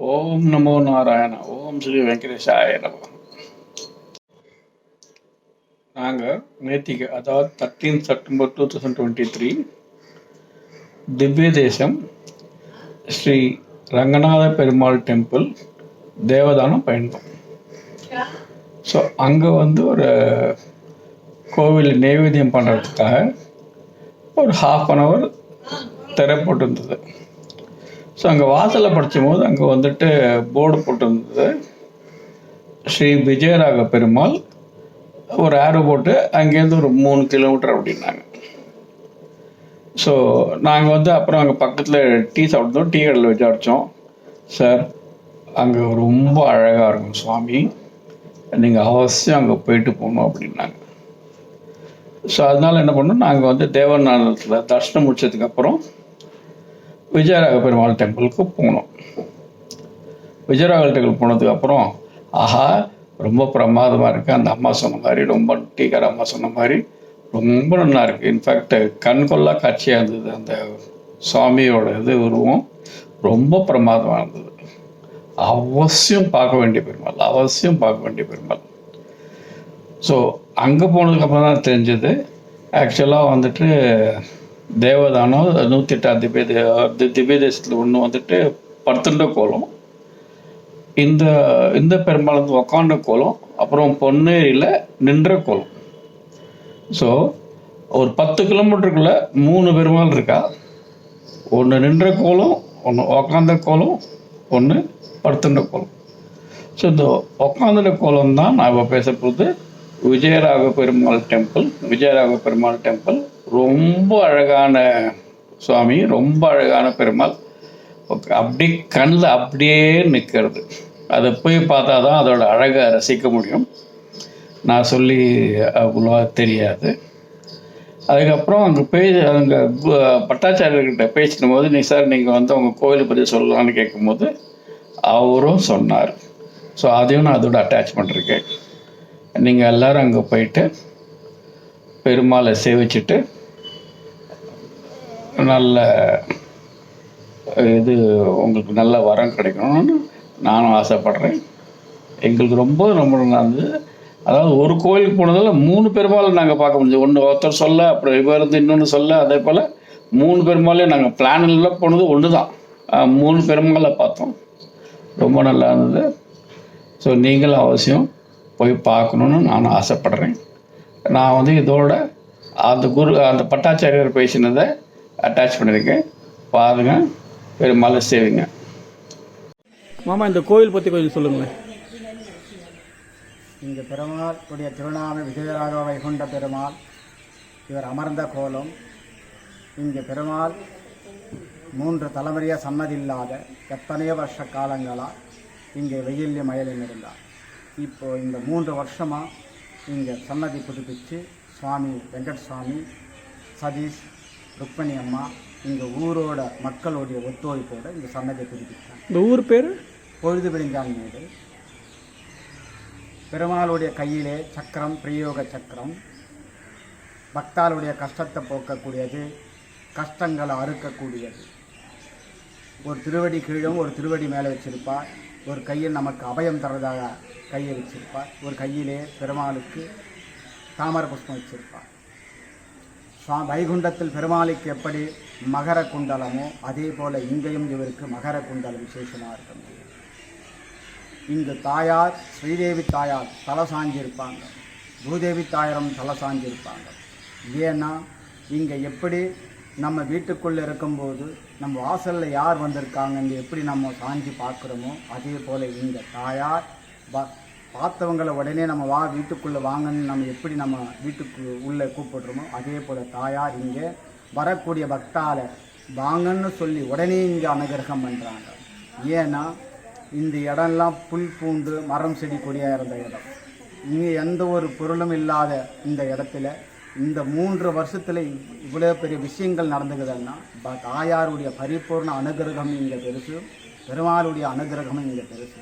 ஓம் நமோ நாராயண. ஓம் ஸ்ரீ வெங்கடேஷாய நம. நாங்கள் நேத்திக்கு, அதாவது 13 செப்டம்பர் 2023, திவ்ய தேசம் ஸ்ரீ ரங்கநாத பெருமாள் டெம்பிள் தேவதானம் பயணித்தோம். ஸோ அங்கே ஒரு கோவில் நைவேத்தியம் பண்ணுறதுக்காக ஒரு 1/2 hour திரை போட்டிருந்தது. ஸோ அங்கே வாசலில் படிக்கும்போது அங்கே போர்டு போட்டிருந்தது, ஸ்ரீ விஜயராக பெருமாள், ஒரு ஆரோ போட்டு அங்கேருந்து ஒரு 3 கிலோமீட்டர் அப்படின்னாங்க. ஸோ நாங்கள் அப்புறம் அங்கே பக்கத்தில் டீ சாப்பிட்டோம். டீ கடையில் விசாரித்தோம். சார், அங்கே ரொம்ப அழகாக இருக்கும் சுவாமி, நீங்கள் அவசியம் அங்கே போயிட்டு போகணும் அப்படின்னாங்க. ஸோ அதனால் என்ன பண்ணோம், நாங்கள் தேவநாதத்தில் தர்ஷனம் முடிச்சதுக்கப்புறம் விஜயராக பெருமாள் டெம்பிளுக்கு போனோம். விஜயராக டெம்பிள் போனதுக்கப்புறம் ஆஹா, ரொம்ப பிரமாதமாக இருக்குது. அந்த அம்மா சொன்ன மாதிரி, ரொம்ப டீக்கார அம்மா சொன்ன மாதிரி ரொம்ப நல்லா இருக்குது. இன்ஃபேக்ட் கண்கொள்ளா காட்சியாக இருந்தது. அந்த சுவாமியோட உருவம் ரொம்ப பிரமாதமாக இருந்தது. அவசியம் பார்க்க வேண்டிய பெருமாள், அவசியம் பார்க்க வேண்டிய பெருமாள். ஸோ அங்கே போனதுக்கப்புறம் தான் தெரிஞ்சது, ஆக்சுவலாக தேவதானம் 108 திவ்ய தேசத்தில் ஒன்று படுத்துண்ட கோலம், இந்த பெருமாள் உக்காண்ட கோலம், அப்புறம் பொன்னேரியில் நின்ற கோலம். ஸோ ஒரு 10 கிலோமீட்டருக்குள்ள 3 பெருமாள் இருக்கா. ஒன்று நின்ற கோலம், ஒன்று உக்காந்த கோலம், ஒன்று படுத்துண்ட கோலம். ஸோ இந்த உக்காந்த கோலம் தான் நான் இப்போ பேச போகிறது. விஜயராக பெருமாள் டெம்பிள். விஜயராக பெருமாள் டெம்பிள் ரொம்ப அழகான சுவாமி, ரொம்ப அழகான பெருமாள். அப்படி கண்ணில் அப்படியே நிற்கிறது. அதை போய் பார்த்தா தான் அதோட அழகை ரசிக்க முடியும். நான் சொல்லி அவ்வளோவா தெரியாது. அதுக்கப்புறம் அங்கே பட்டாச்சாரியர்கிட்ட பேசின போது, சார் நீங்கள் உங்கள் கோவிலை பற்றி சொல்லலான்னு கேட்கும்போது அவரும் சொன்னார். ஸோ அதையும் நான் அதோட அட்டாச் பண்ணிருக்கேன். நீங்கள் எல்லோரும் அங்கே போயிட்டு பெருமாளை சேவிச்சுட்டு நல்ல உங்களுக்கு நல்ல வரம் கிடைக்கணும்னு நானும் ஆசைப்படுறேன். எங்களுக்கு ரொம்ப ரொம்ப நல்லது. அதாவது ஒரு கோயிலுக்கு போனதில் 3 பெருமாளை நாங்கள் பார்க்க முடிஞ்சது. ஒருத்தர் சொல்ல, அப்புறம் இவர் இன்னொன்று சொல்ல, அதே போல் 3 பெருமாளையும் நாங்கள் பிளானில் போனது ஒன்று தான். 3 பெருமாளை பார்த்தோம். ரொம்ப நல்லா இருந்தது. ஸோ நீங்களும் அவசியம் போய் பார்க்கணுன்னு நான் ஆசைப்படுறேன். நான் இதோட அந்த பட்டாச்சாரியர் பேசினதை அட்டாச் பண்ணியிருக்கேன். பாருங்கள், பெருமாளை சேவிங்க. மாமா, இந்த கோயில் பற்றி கொஞ்சம் சொல்லுங்களேன். இங்கே பெருமாள் உடைய திருநாம விஜயராக வைகுண்ட பெருமாள். இவர் அமர்ந்த கோலம். இங்கே பெருமாள் 3 தலைமுறையாக சம்மதியில்லாத எத்தனையோ வருஷ காலங்களாக இங்கே வெயில்ல மழையில் இருந்தார். இப்போது இந்த 3 வருஷமாக இங்கே சன்னதி புதுப்பித்து சுவாமி வெங்கட் சுவாமி, சதீஷ், ருக்மணி அம்மா, இங்கே ஊரோட மக்களுடைய ஒத்துழைப்போடு இந்த சன்னதியை புதுப்பித்தாங்க. இந்த ஊர் பேர் பொழுது விழிஞ்சான் மேடு. பெருமாளுடைய கையிலே சக்கரம், பிரயோக சக்கரம், பக்தாளுடைய கஷ்டத்தை போக்கக்கூடியது, கஷ்டங்களை அறுக்கக்கூடியது. ஒரு திருவடி கீழும் ஒரு திருவடி மேலே வச்சிருப்பார். ஒரு கையில் நமக்கு அபயம் தரதாக கையை வச்சிருப்பார். ஒரு கையிலே பெருமாளுக்கு தாமரை புஷ்பம் வச்சிருப்பார். வைகுண்டத்தில் பெருமாளுக்கு எப்படி மகர குண்டலமோ அதே போல் இங்கேயும் இவருக்கு மகர குண்டலம் விசேஷமாக இருக்க முடியும். இங்கு தாயார் ஸ்ரீதேவி தாயார் தலை சாஞ்சிருப்பாங்க, பூதேவி தாயாரும் தலை சாஞ்சிருப்பாங்க. ஏன்னா இங்கே எப்படி நம்ம வீட்டுக்குள்ளே இருக்கும்போது நம்ம வாசலில் யார் வந்திருக்காங்கன்னு எப்படி நம்ம சாஞ்சி பார்க்குறோமோ அதே போல் இங்கே தாயார் பார்த்தவங்களை உடனே நம்ம வீட்டுக்குள்ளே வாங்கன்னு நம்ம எப்படி நம்ம வீட்டுக்கு உள்ளே கூப்பிடுறோமோ அதே போல் தாயார் இங்கே வரக்கூடிய பக்தால வாங்கன்னு சொல்லி உடனே இங்கே அனுகிரகம் பண்ணுறாங்க. ஏன்னா இந்த இடம்லாம் புல் பூண்டு மரம் செடி கொடியாக இருந்த இடம். இங்கே எந்த ஒரு பொருளும் இல்லாத இந்த இடத்துல இந்த 3 வருஷத்தில் இவ்வளோ பெரிய விஷயங்கள் நடந்துக்குதுன்னா தாயாருடைய பரிபூர்ண அனுகிரகம் இங்கே பெருசு, பெருமாளுடைய அனுகிரகம் இங்கே பெருசு.